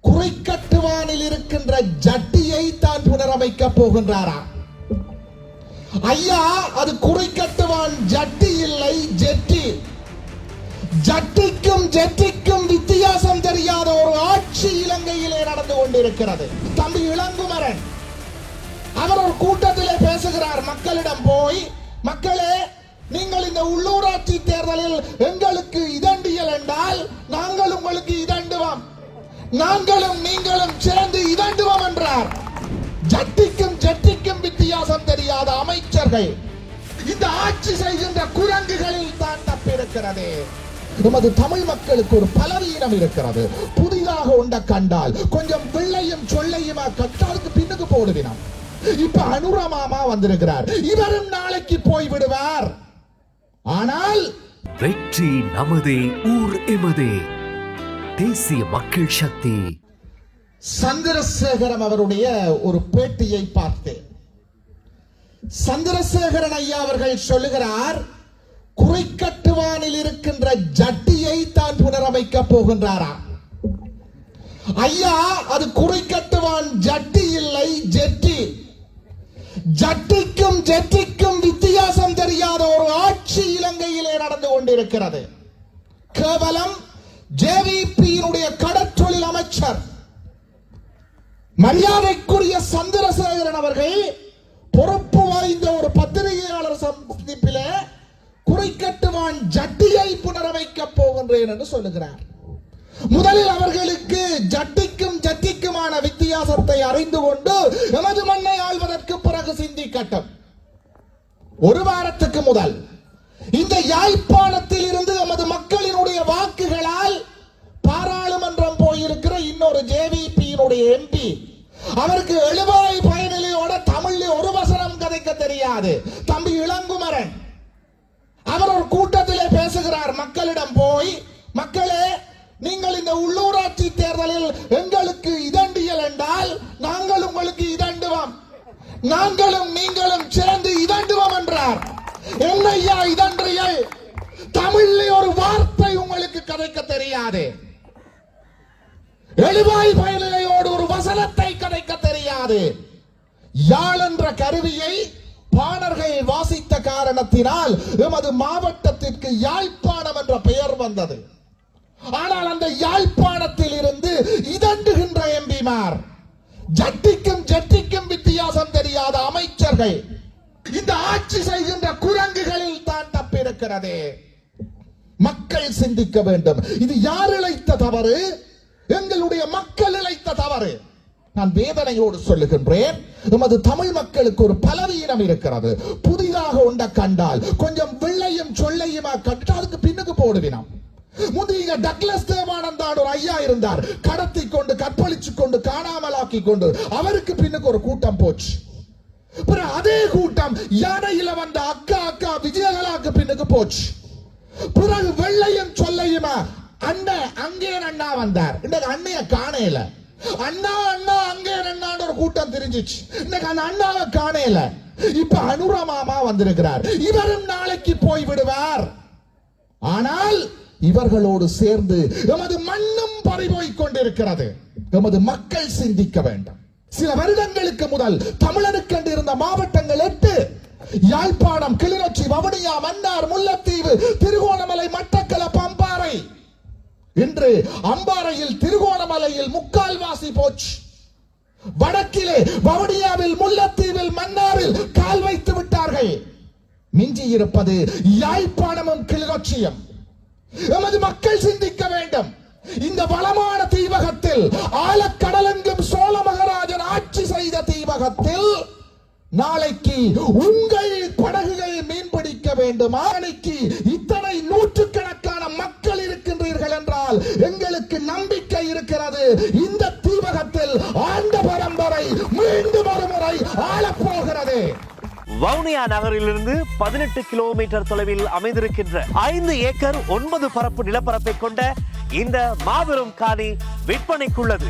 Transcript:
குறைக்கட்டுவானில் இருக்கின்ற ஜட்டியை தான் புனரமைக்க போகின்றாரா? ஐயா, அது குறைக்கட்டுவான் ஜட்டி இல்லை, ஜெட்டி. ஜட்டிக்கும் ஜெட்டிக்கும் வித்தியாசம் தெரியாத ஒரு ஆட்சி இலங்கையிலே நடந்து கொண்டிருக்கிறது. தம்பி இளங்குமரன் அவர் ஒரு கூட்டத்திலே பேசுகிறார். மக்களிடம் போய், மக்களே, நீங்கள் இந்த உள்ளூராட்சி தேர்தலில் எங்களுக்கு இதண்டியல் என்றால் நாங்கள் உங்களுக்கு இதண்டுவோம், நாங்களும் நீங்களும் சேர்ந்து இதண்டுவோம் என்றார். ஜட்டிக்கும் ஜட்டிக்கும் வித்தியாசம் தெரியாத அமைச்சர்கள் இந்த ஆட்சி செய்கின்ற குரங்குகளில் தான் தப்பிருக்கிறது. நமது தமிழ் மக்களுக்கு ஒரு பலவீனம் இருக்கிறது. புதிதாக ஒன்றை கண்டால் கொஞ்சம் வெள்ளையும் சொல்லையுமா கட்டாளுக்கு பின்னுக்கு போடுவினம். இப்ப அனுரமாமா வந்திருக்கிறார், இவரும் நாளைக்கு போய் விடுவார். ஆனால் வெற்றி நமதே, ஊர் எமதே. தேசிய மக்கள் சக்தி. சந்திரசேகரன் அவருடைய ஒரு பேட்டியை பார்த்தேன். சந்திரசேகரன் ஐயா அவர்கள் சொல்லுகிறார், குறைக்கட்டுவானில் இருக்கின்ற ஜட்டியை தான் புனரமைக்க போகின்றாரா? ஐயா, அது குறைக்கட்டுவான் ஜட்டி இல்லை, ஜெட்டி. ஜட்டிக்கும் ஜெட்டிக்கும் வித்தியாசம் தெரியாத ஒரு ஆட்சி இலங்கையிலே நடந்து கொண்டிருக்கிறது. கேவலம் ஜேவிபியினுடைய கடற்றொழில் அமைச்சர் மரியாதைக்குரிய சந்திரசேகரன் அவர்கள் பொறுப்பு வாய்ந்த ஒரு பத்திரிகையாளர் சந்திப்பிலே குறைக்கட்டுவான் ஜட்டியை புனரமைக்க போகின்றேன் என்று சொல்லுகிறார். முதலில் அவர்களுக்கு ஜட்டிக்கும் ஜட்டிக்குமான வித்தியாசத்தை அறிந்து கொண்டு எமது மண்ணை ஆள்வதற்கு பிறகு சிந்திக்கட்டும். ஒரு வாரத்துக்கு முதல் இந்த யாழ்ப்பாணத்தில் இருந்து எமது மக்களினுடைய வாக்குகளால் பாராளுமன்றம் போயிருக்கிற இன்னொரு ஜேவிபியினுடைய எம்பி, அவருக்கு எழுவாய் பயனிலையோட தமிழ்ல ஒரு வசனம் கதைக்க தெரியாது, தம்பி இளங்குமரன் அவர் ஒரு கூட்டத்திலே பேசுகிறார். மக்களிடம் போய், மக்களே, நீங்கள் இந்த உள்ளூராட்சி தேர்தலில் எங்களுக்கு இதண்டியல் என்றால் நாங்கள் உங்களுக்கு இதண்டுவோம், நாங்களும் நீங்களும் சேர்ந்து இதண்டுவோம் என்றார். என்னையா இதன்றியல்? தமிழ்ல ஒரு வார்த்தை உங்களுக்கு கதைக்க தெரியாது, எழுவாய் பயனிலையோடு ஒரு வசனத்தை கதைக்க தெரியாது. யாழ் என்ற கருவியை பாணர்கள் வாசித்த காரணத்தினால் எமது மாவட்டத்திற்கு யாழ்ப்பாணம் என்ற பெயர் வந்தது. ஆனால் அந்த யாழ்ப்பாணத்தில் இருந்து இதண்டுகின்ற எம்பிமார், ஜட்டிக்கும் ஜட்டிக்கும் வித்தியாசம் தெரியாத அமைச்சர்கள் இந்த ஆட்சி செய்கின்ற குரங்குகளில் தான் தப்பிருக்கிறது. மக்கள் சிந்திக்க வேண்டும். இது யார் இழைத்த தவறு? எங்களுடைய மக்கள் இழைத்த தவறு. நான் வேதனையோடு சொல்லுகின்றேன், நமது தமிழ் மக்களுக்கு ஒரு பலவீனம் இருக்கிறது. புதிதாக ஒன்றை கண்டால் கொஞ்சம் வெள்ளையும் சொல்லையுமா கட்டாளுக்கு பின்னுக்கு போடுவினம். முந்தைய டக்ளஸ் தேவானந்தான் ஒரு ஐயா இருந்தார், கடத்தி கொண்டு கற்பழிச்சு கொண்டு காணாமலாக்கி கொண்டு அவருக்கு பின்னுக்கு ஒரு கூட்டம் போச்சு. அதே கூட்டம் யானையில வந்த அக்கா விஜயகலாக்கு பின்னுக்கு போச்சு. பிறகு வெள்ளையும் சொல்லையுமா அண்ணன் அங்கே அண்ணா வந்தார். இன்னைக்கு அண்ணைய காணையில அண்ணா அங்கே அண்ணான்னு ஒரு கூட்டம் தெரிஞ்சிச்சு. இன்னைக்கு அந்த அண்ணாவை காணையில. இப்ப அனுரமாமா வந்திருக்கிறார், இவரும் நாளைக்கு போய் விடுவார். ஆனால் இவர்களோடு சேர்ந்து எமது மண்ணும் பறிபோய்க் கொண்டிருக்கிறது. எமது மக்கள் சிந்திக்க வேண்டும். சில வருடங்களுக்கு முதல் தமிழனுக்கு இருந்த மாவட்டங்கள் 8: யாழ்ப்பாணம், கிளிநொச்சி, வவுனியா, மன்னார், முல்லைத்தீவு, திருகோணமலை, மட்டக்களப்பு, அம்பாறை. இன்று அம்பாறையில் திருகோணமலையில் முக்கால்வாசி போச்சு. வடக்கிலே வவுனியாவில், முல்லைத்தீவில், மன்னாரில் கால் வைத்து விட்டார்கள். மிஞ்சி இருப்பது யாழ்ப்பாணமும் கிளிநொச்சியும். எமது மக்கள் சிந்திக்க வேண்டும். இந்த வளமான தீவகத்தில், ஆழக்கடலெங்கும் சோழ மகாராஜன் ஆட்சி செய்த தீவகத்தில் நாளைக்கு உங்கள் படகுகள் மீன்பிடிக்க வேண்டுமா? நாளைக்கு இத்தனை நூற்றுக்கணக்கான மக்கள் இருக்கின்றீர்கள் என்றால் எங்களுக்கு நம்பிக்கை இருக்கிறது. இந்த தீவகத்தில் ஆண்ட பரம்பரை மீண்டும் ஒரு முறை ஆளப்போகிறது. வவுனியா நகரிலிருந்து 18 கிலோமீட்டர் தொலைவில் அமைந்திருக்கின்ற 5 ஏக்கர் 9 பரப்பு நிலப்பரப்பை கொண்ட இந்த மாபெரும் காணி விற்பனைக்குள்ளது.